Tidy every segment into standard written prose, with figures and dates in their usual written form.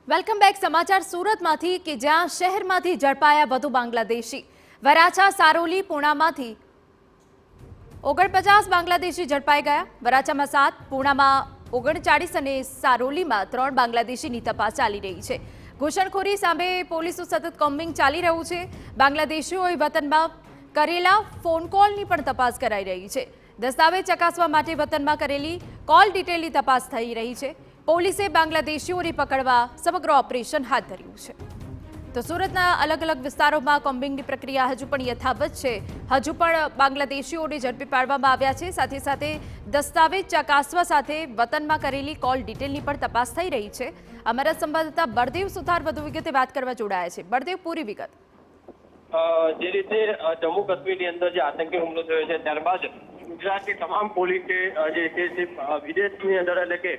Welcome back. સમાચાર સુરતમાંથી કે જ્યાં શહેરમાંથી ઝડપાયા વધુ બાંગ્લાદેશી. વરાછા, સારોલી, પૂણામાંથી 49 બાંગ્લાદેશી ઝડપાઈ ગયા. વરાછામાં 7, પૂણામાં 39 અને સારોલીમાં 3 બાંગ્લાદેશીની તપાસ ચાલી રહી છે. ઘૂસણખોરી સામે પોલીસનું સતત કોમ્બિંગ ચાલી રહ્યું છે. બાંગ્લાદેશીઓએ વતનમાં કરેલા ફોન કોલની પણ તપાસ કરાઈ રહી છે. દસ્તાવેજ ચકાસવા માટે વતનમાં કરેલી કોલ ડિટેલની તપાસ થઈ રહી છે. પોલીસે બાંગ્લાદેશીઓને પકડવા સમગ્ર ઓપરેશન હાથ ધર્યું છે. તો સુરતના અલગ અલગ વિસ્તારોમાં કોમ્બિંગની પ્રક્રિયા હજુ પણ યથાવત છે. હજુ પણ બાંગ્લાદેશીઓને ઝડપી પાડવામાં આવ્યા છે. સાથે સાથે દસ્તાવેજ ચકાસવા સાથે વતનમાં કરેલી કોલ ડિટેલની પણ તપાસ થઈ રહી છે. અમારા સંવાદદાતા બળદેવ સુથાર વધુ વિગતે વાત કરવા જોડાયા છે. બળદેવ, પૂરી વિગત. જે રીતે જમ્મુ કાશ્મીરની અંદર જે આતંકી હુમલો થયો છે ત્યારબાદ ગુજરાતની તમામ પોલીસે જે છે વિદેશની અંદર એટલે કે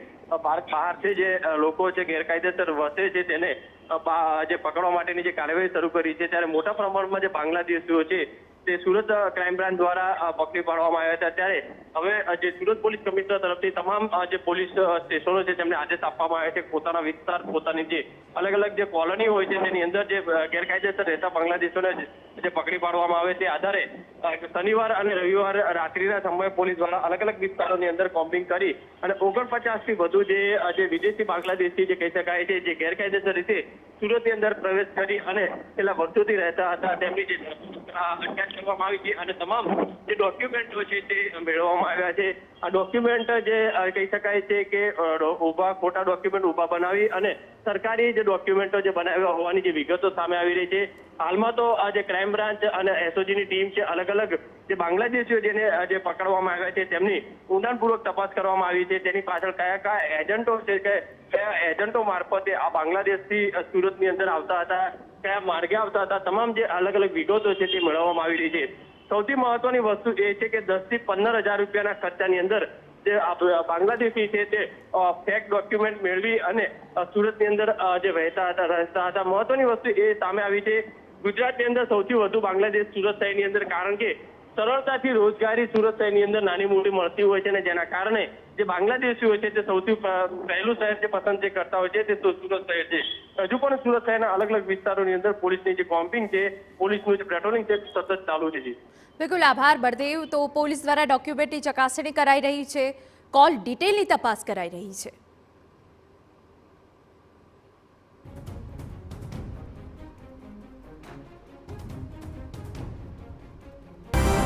ભારત બહારથી જે લોકો છે ગેરકાયદેસર વસે છે તેને જે પકડવા માટેની જે કાર્યવાહી શરૂ કરી છે, ત્યારે મોટા પ્રમાણમાં જે બાંગ્લાદેશીઓ છે તે સુરત ક્રાઇમ બ્રાન્ચ દ્વારા પકડી પાડવામાં આવ્યા હતા. ત્યારે હવે જે સુરત પોલીસ કમિશનર તરફથી તમામ જે પોલીસ સ્ટેશનો છે તેમને આદેશ આપવામાં આવ્યા છે પોતાના વિસ્તાર, પોતાની જે અલગ અલગ જે કોલોની હોય છે તેની અંદર જે ગેરકાયદેસર રહેતા બાંગ્લાદેશીઓને જે પકડી પાડવામાં આવે તે આધારે શનિવાર અને રવિવાર રાત્રિના સમયે પોલીસ દ્વારા અલગ અલગ વિસ્તારોની અંદર કોમ્બિંગ કરી અને 49 થી વધુ જે વિદેશી બાંગ્લાદેશી જે કહી શકાય છે જે ગેરકાયદેસર રીતે સુરતની અંદર પ્રવેશ કરી અને છેલ્લા વર્ષોથી રહેતા હતા તેમની જે અટકાયત કરવામાં આવી છે અને તમામ જે ડોક્યુમેન્ટો છે તે મેળવવામાં આવ્યા છે. આ ડોક્યુમેન્ટ જે કહી શકાય છે કે ખોટા ડોક્યુમેન્ટ ઉભા બનાવી અને સરકારી જે ડોક્યુમેન્ટો જે બનાવ્યા હોવાની જે વિગતો સામે આવી રહી છે. હાલમાં તો આ જે ક્રાઇમ બ્રાન્ચ અને એસઓજીની ટીમ છે અલગ અલગ જે બાંગ્લાદેશીઓ જેને જે પકડવામાં આવ્યા છે તેમની ઊંડાણપૂર્વક તપાસ કરવામાં આવી છે. તેની પાછળ કયા એજન્ટો છે કે કયા એજન્ટો મારફતે આ બાંગ્લાદેશથી સુરતની અંદર આવતા હતા, કયા માર્ગે આવતા હતા, તમામ જે અલગ અલગ વિગતો છે તે મેળવવામાં આવી રહી છે. સૌથી મહત્વની વસ્તુ એ છે કે 10 થી 15,000 રૂપિયાના ખર્ચાની અંદર જે બાંગ્લાદેશી છે તે ફેક ડોક્યુમેન્ટ મેળવી અને સુરતની અંદર જે રહેતા હતા. મહત્વની વસ્તુ એ સામે આવી છે ગુજરાતની અંદર સૌથી વધુ બાંગ્લાદેશ સુરત શહેરની અંદર, કારણ કે સરળતાથી રોજગારી સુરત શહેરની અંદર નાની મોટી મળતી હોય છે અને જેના કારણે જે બાંગ્લાદેશીઓ છે તે સૌથી પહેલું શહેર જે પસંદ કરતા હોય છે તે સુરત શહેર છે. હજુ પણ સુરત શહેરના અલગ અલગ વિસ્તારોની અંદર પોલીસની જે કોમ્બિંગ છે, પોલીસનું જે પેટ્રોલિંગ છે સતત ચાલુ છે. બિલકુલ આભાર બળદેવ. તો પોલીસ દ્વારા ડોક્યુમેન્ટની ચકાસણી કરાઈ રહી છે, કોલ ડિટેલની તપાસ કરાઈ રહી છે.